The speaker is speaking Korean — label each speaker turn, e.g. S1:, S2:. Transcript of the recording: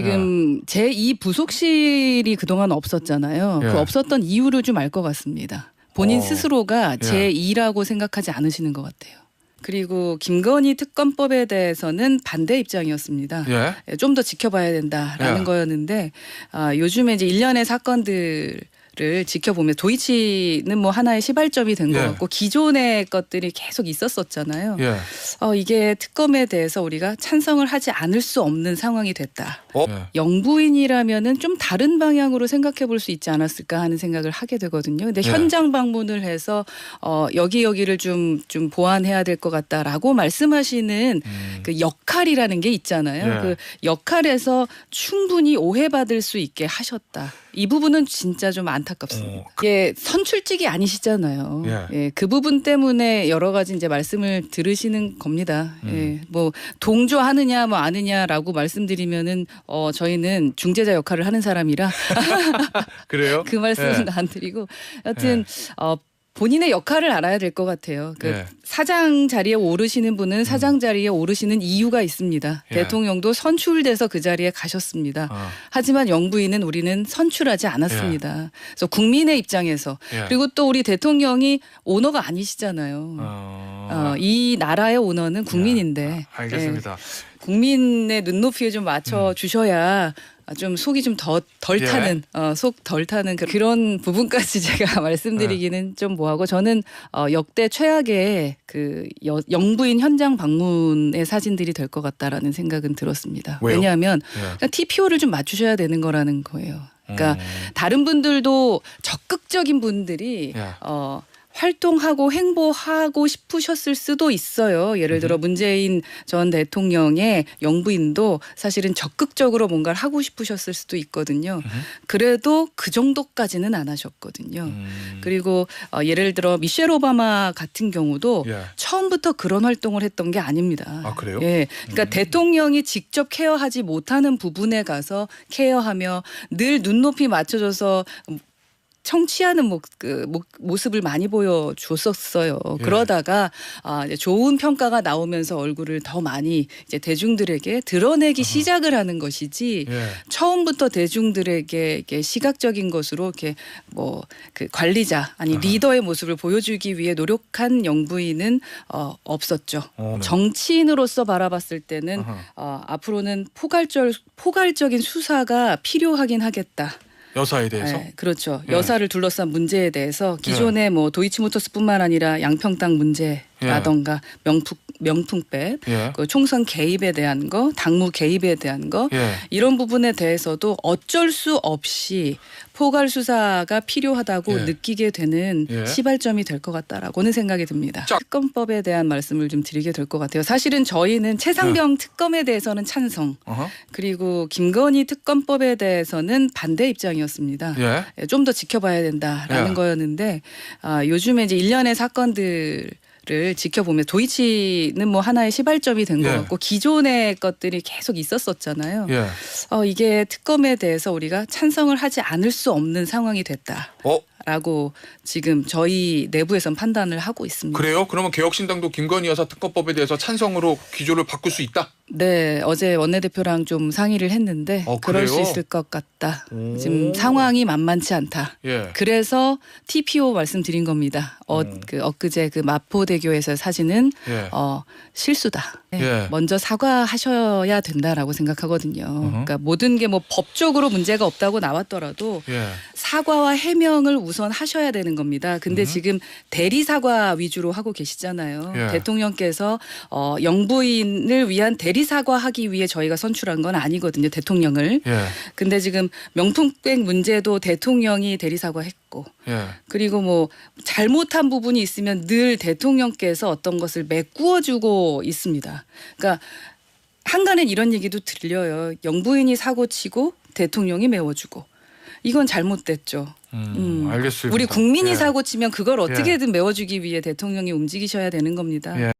S1: 지금 제2 부속실이 그동안 없었잖아요.
S2: 예.
S1: 그 없었던 이유를 좀 알 것 같습니다. 본인 스스로가 제2라고 생각하지 않으시는 것 같아요. 그리고 김건희 특검법에 대해서는 반대 입장이었습니다.
S2: 예.
S1: 좀 더 지켜봐야 된다라는 거였는데 요즘에 이제 일련의 사건들을 지켜보면 도이치는 뭐 하나의 시발점이 된 것 같고 기존의 것들이 계속 있었었잖아요. 이게 특검에 대해서 우리가 찬성을 하지 않을 수 없는 상황이 됐다. 영부인이라면은 좀 다른 방향으로 생각해 볼 수 있지 않았을까 하는 생각을 하게 되거든요. 근데 현장 방문을 해서 여기를 좀 보완해야 될 것 같다라고 말씀하시는 그 역할이라는 게 있잖아요. 그 역할에서 충분히 오해받을 수 있게 하셨다. 이 부분은 진짜 좀 안타깝습니다. 이게 선출직이 아니시잖아요. 예, 그 부분 때문에 여러 가지 이제 말씀을 들으시는 겁니다. 예, 뭐 동조하느냐 뭐 아느냐라고 말씀드리면은 저희는 중재자 역할을 하는 사람이라
S2: 그래요?
S1: 그 말씀은 안 드리고 여하튼 본인의 역할을 알아야 될 것 같아요. 그 사장 자리에 오르시는 분은 사장 자리에 오르시는 이유가 있습니다. 대통령도 선출돼서 그 자리에 가셨습니다. 하지만 영부인은 우리는 선출하지 않았습니다. 그래서 국민의 입장에서 그리고 또 우리 대통령이 오너가 아니시잖아요. 이 나라의 오너는 국민인데
S2: 알겠습니다.
S1: 국민의 눈높이에 좀 맞춰 주셔야 좀 속이 좀 덜 타는 속 덜 타는 그런 부분까지 제가 말씀드리기는 좀 뭐하고 저는 역대 최악의 그 영부인 현장 방문의 사진들이 될 것 같다라는 생각은 들었습니다.
S2: 왜요?
S1: 왜냐하면 TPO를 좀 맞추셔야 되는 거라는 거예요. 그러니까 다른 분들도 적극적인 분들이 활동하고 행보하고 싶으셨을 수도 있어요. 예를 들어 문재인 전 대통령의 영부인도 사실은 적극적으로 뭔가를 하고 싶으셨을 수도 있거든요. 그래도 그 정도까지는 안 하셨거든요. 그리고 예를 들어 미셸 오바마 같은 경우도 처음부터 그런 활동을 했던 게 아닙니다.
S2: 아, 그래요?
S1: 예, 그러니까 대통령이 직접 케어하지 못하는 부분에 가서 케어하며 늘 눈높이 맞춰줘서 청취하는 모습을 많이 보여줬었어요. 그러다가 이제 좋은 평가가 나오면서 얼굴을 더 많이 이제 대중들에게 드러내기 시작을 하는 것이지 처음부터 대중들에게 이렇게 시각적인 것으로 이렇게 뭐 그 관리자 아니 리더의 모습을 보여주기 위해 노력한 영부인은 없었죠. 정치인으로서 바라봤을 때는 앞으로는 포괄적인 수사가 필요하긴 하겠다.
S2: 여사에 대해서?
S1: 네, 그렇죠. 여사를 둘러싼 문제에 대해서 기존의 뭐 도이치모터스뿐만 아니라 양평땅 문제라던가 명품백, 그 총선 개입에 대한 거, 당무 개입에 대한 거 이런 부분에 대해서도 어쩔 수 없이 포괄 수사가 필요하다고 느끼게 되는 시발점이 될 것 같다라고는 생각이 듭니다. 특검법에 대한 말씀을 좀 드리게 될 것 같아요. 사실은 저희는 최상병 특검에 대해서는 찬성, 그리고 김건희 특검법에 대해서는 반대 입장이었습니다. 좀 더 지켜봐야 된다라는 거였는데 요즘에 이제 일련의 사건들을 지켜보면 도이치는 뭐 하나의 시발점이 된 것 같고 기존의 것들이 계속 있었었잖아요. 이게 특검에 대해서 우리가 찬성을 하지 않을 수 없는 상황이 됐다라고 지금 저희 내부에선 판단을 하고 있습니다.
S2: 그래요? 그러면 개혁신당도 김건희 여사 특검법에 대해서 찬성으로 기조를 바꿀 수 있다?
S1: 네, 어제 원내대표랑 좀 상의를 했는데 그럴 수 있을 것 같다. 지금 상황이 만만치 않다. 그래서 TPO 말씀드린 겁니다. 엊그제 그 마포대교에서 사진은 실수다. 먼저 사과하셔야 된다라고 생각하거든요. 그러니까 모든 게 뭐 법적으로 문제가 없다고 나왔더라도 사과와 해명을 우선 하셔야 되는 겁니다. 근데 지금 대리 사과 위주로 하고 계시잖아요. 대통령께서 영부인을 위한 대리 사과하기 위해 저희가 선출한 건 아니거든요. 대통령을. 근데 지금 명품백 문제도 대통령이 대리 사과했고 그리고 뭐 잘못한 부분이 있으면 늘 대통령께서 어떤 것을 메꾸어주고 있습니다. 그러니까 한간엔 이런 얘기도 들려요. 영부인이 사고치고 대통령이 메워주고. 이건 잘못됐죠.
S2: 알겠습니다.
S1: 우리 국민이 사고치면 그걸 어떻게든 메워주기 위해 대통령이 움직이셔야 되는 겁니다.